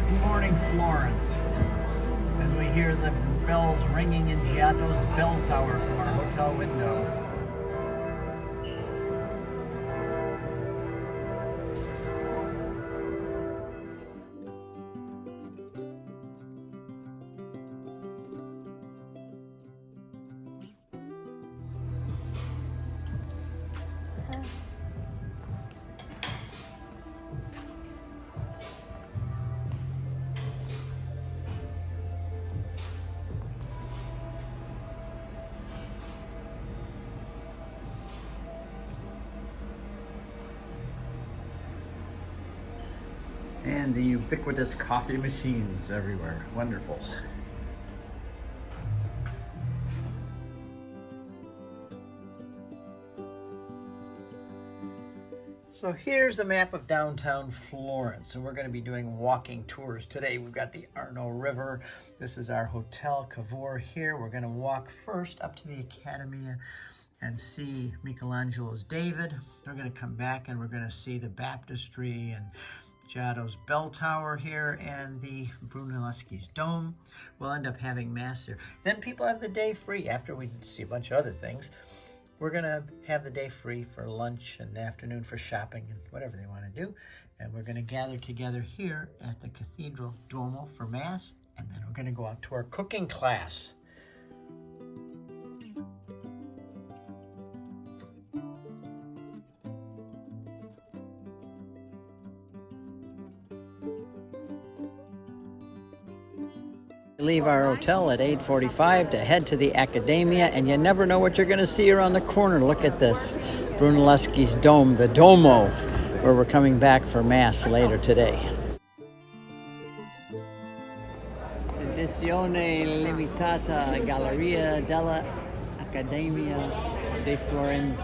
Good morning, Florence. As we hear the bells ringing in Giotto's bell tower from our hotel window. And the ubiquitous coffee machines everywhere. Wonderful. So here's a map of downtown Florence, and we're going to be doing walking tours today. We've got the Arno River. This is our Hotel Cavour here. We're going to walk first up to the Accademia and see Michelangelo's David. We're going to come back and we're going to see the baptistry and Giotto's bell tower here and the Brunelleschi's dome. We'll end up having mass here. Then people have the day free after we see a bunch of other things. We're going to have the day free for lunch and afternoon for shopping and whatever they want to do. And we're going to gather together here at the Cathedral Duomo for Mass. And then we're going to go out to our cooking class. Leave our hotel at 8:45 to head to the Accademia, and you never know what you're going to see around the corner. Look at this, Brunelleschi's dome, the Duomo, where we're coming back for Mass later today. Edizione limitata Galleria della Accademia di Florence.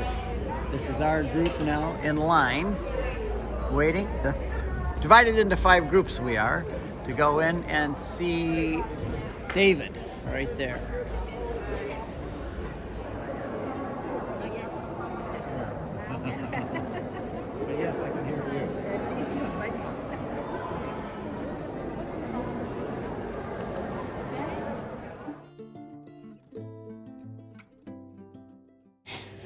This is our group now in line, waiting. Divided into 5 groups we are, to go in and see David right there. But yes, I can hear you.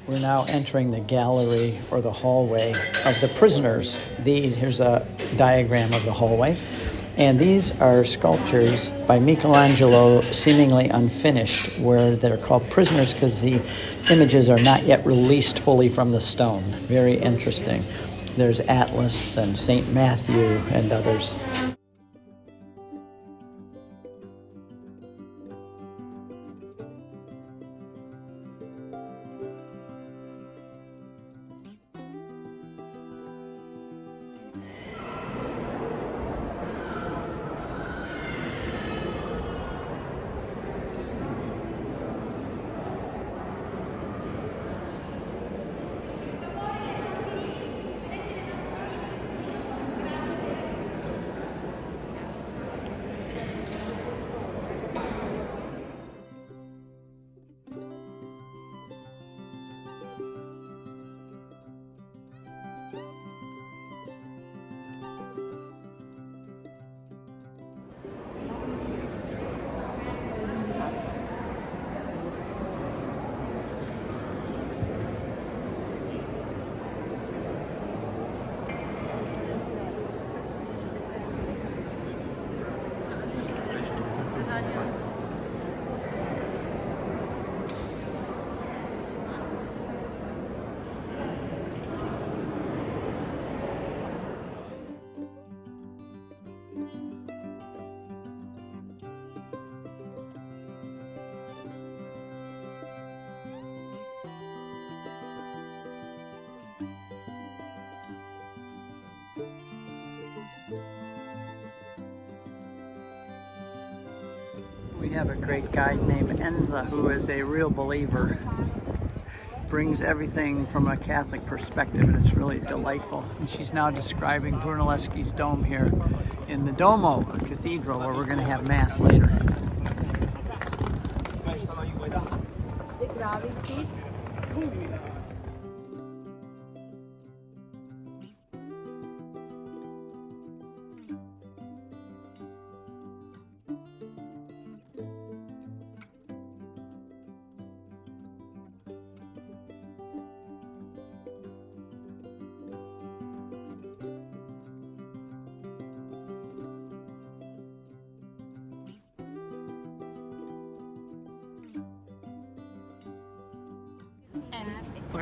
We're now entering the gallery or the hallway of the prisoners. Here's a diagram of the hallway. And these are sculptures by Michelangelo, seemingly unfinished, where they're called prisoners because the images are not yet released fully from the stone. Very interesting. There's Atlas and St. Matthew and others. We have a great guide named Enza who is a real believer. Brings everything from a Catholic perspective, and it's really delightful. And she's now describing Brunelleschi's dome here in the Duomo Cathedral, where we're going to have Mass later.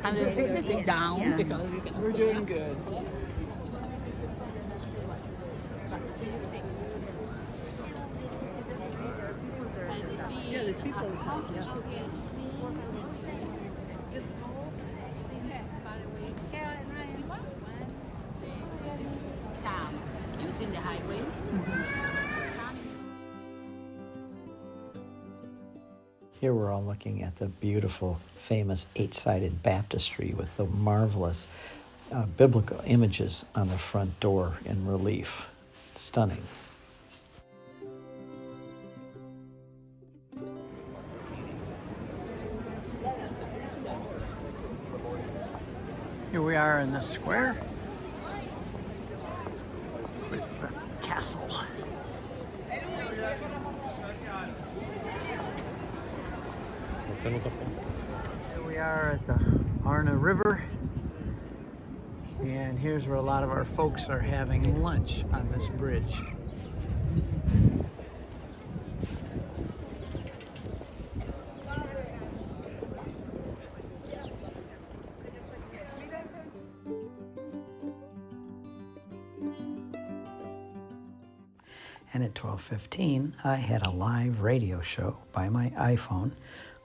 460 down because you can. We're doing good. Yeah, there's people. Using the highway. Here we're all looking at the beautiful, famous eight-sided baptistry with the marvelous biblical images on the front door in relief. Stunning. Here we are in the square with the castle. Here we are at the Arno River, and here's where a lot of our folks are having lunch on this bridge. And at 12:15, I had a live radio show by my iPhone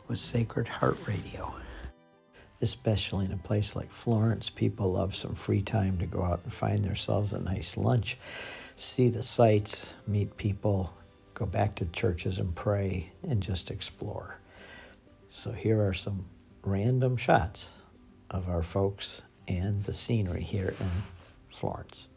with Sacred Heart Radio. Especially in a place like Florence, people love some free time to go out and find themselves a nice lunch, see the sights, meet people, go back to churches and pray, and just explore. So here are some random shots of our folks and the scenery here in Florence.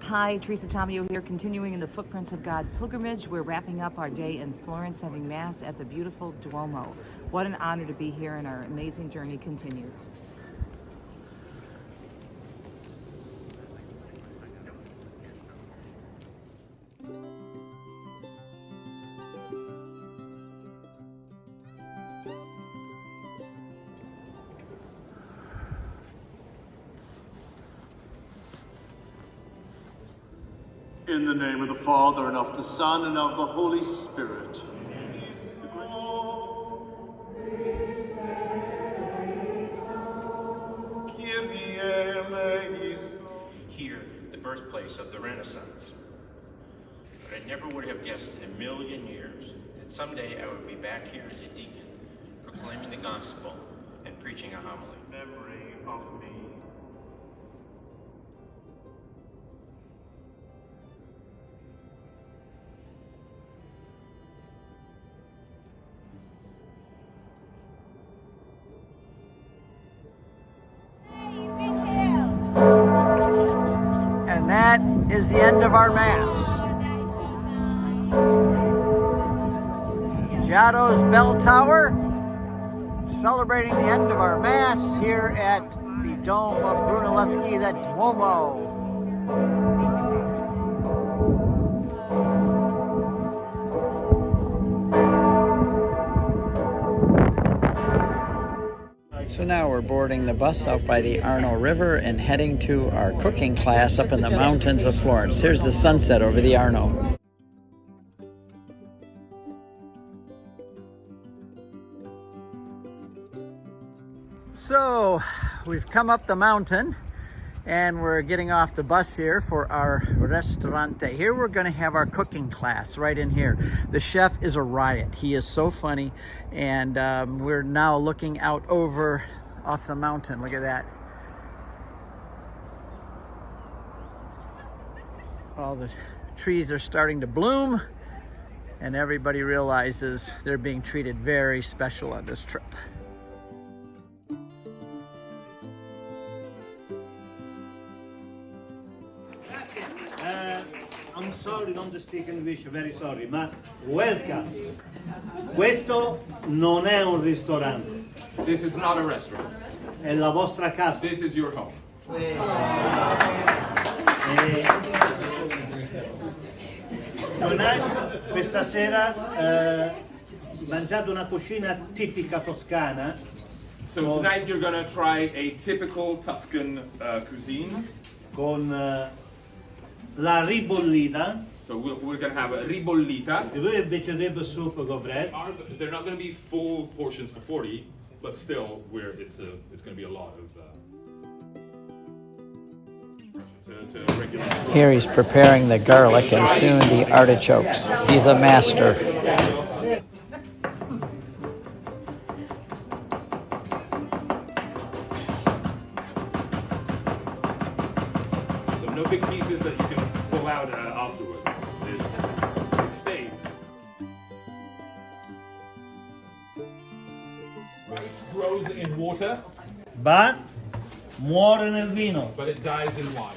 Hi, Teresa Tomeo here, continuing in the Footprints of God pilgrimage. We're wrapping up our day in Florence, having Mass at the beautiful Duomo. What an honor to be here, and our amazing journey continues. In the name of the Father, and of the Son, and of the Holy Spirit. Here, the birthplace of the Renaissance. But I never would have guessed in a million years that someday I would be back here as a deacon, proclaiming the gospel and preaching a homily. Memory of me. And that is the end of our Mass. Giotto's Bell Tower, celebrating the end of our Mass here at the Dome of Brunelleschi, the Duomo. So now we're boarding the bus out by the Arno River and heading to our cooking class up in the mountains of Florence. Here's the sunset over the Arno. So we've come up the mountain And we're getting off the bus here for our restaurante. Here we're gonna have our cooking class right in here. The chef is a riot. He is so funny. And we're now looking out over off the mountain. Look at that. All the trees are starting to bloom and everybody realizes they're being treated very special on this trip. I'm sorry, don't speak English, very sorry, ma welcome. Questo non è un ristorante, This is not a restaurant. è la vostra casa. This is your home. Questa sera mangiate una cucina tipica toscana So tonight you're gonna try a typical Tuscan cuisine. con la ribollita. So we're gonna have a ribollita. E voi invece rib soup con bread. They're not gonna be full portions for 40, but still, it's gonna be a lot of. To regular. Here he's preparing the garlic and soon the artichokes. He's a master. So no big pieces that you can pull out afterwards. It stays. Rice grows in water, Ma muore nel vino. but it dies in wine.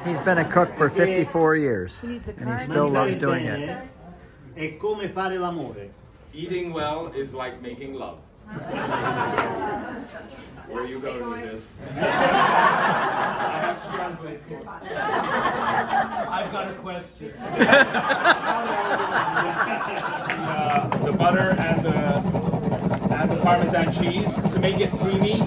He's been a cook for 54 years and he still loves doing it. È come fare l'amore. Eating well is like making love. Where are you going with this? I have to translate. I've got a question. The butter and the Parmesan cheese to make it creamy.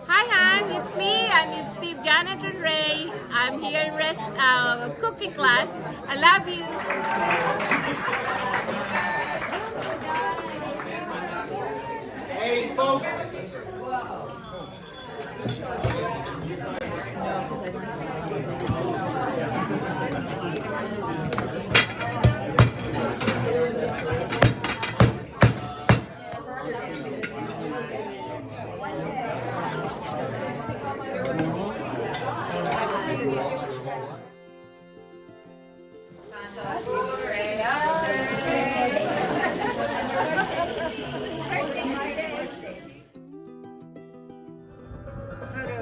Hi, Han. It's me. I'm Steve, Janet, and Ray. I'm here in cooking class. I love you. Hey, folks.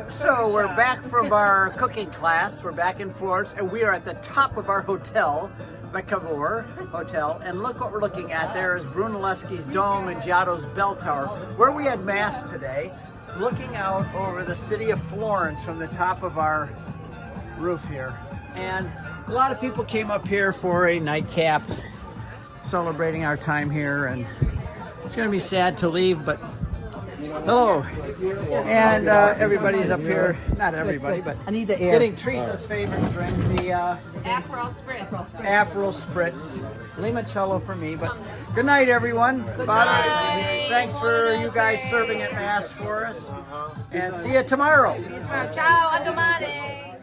So we're back from our cooking class. We're back in Florence and we are at the top of our hotel, the Cavour Hotel. And look what we're looking at. There is Brunelleschi's Dome and Giotto's Bell Tower, where we had Mass today, looking out over the city of Florence from the top of our roof here. And a lot of people came up here for a nightcap, celebrating our time here. And it's going to be sad to leave, but hello. And everybody's up here, not everybody, but I need the air. getting Teresa's favorite drink, the Aperol Spritz. Aperol Spritz. Limoncello for me, but good night, everyone. Bye. Thanks for you guys serving at Mass for us. And see you tomorrow. Ciao, a domani.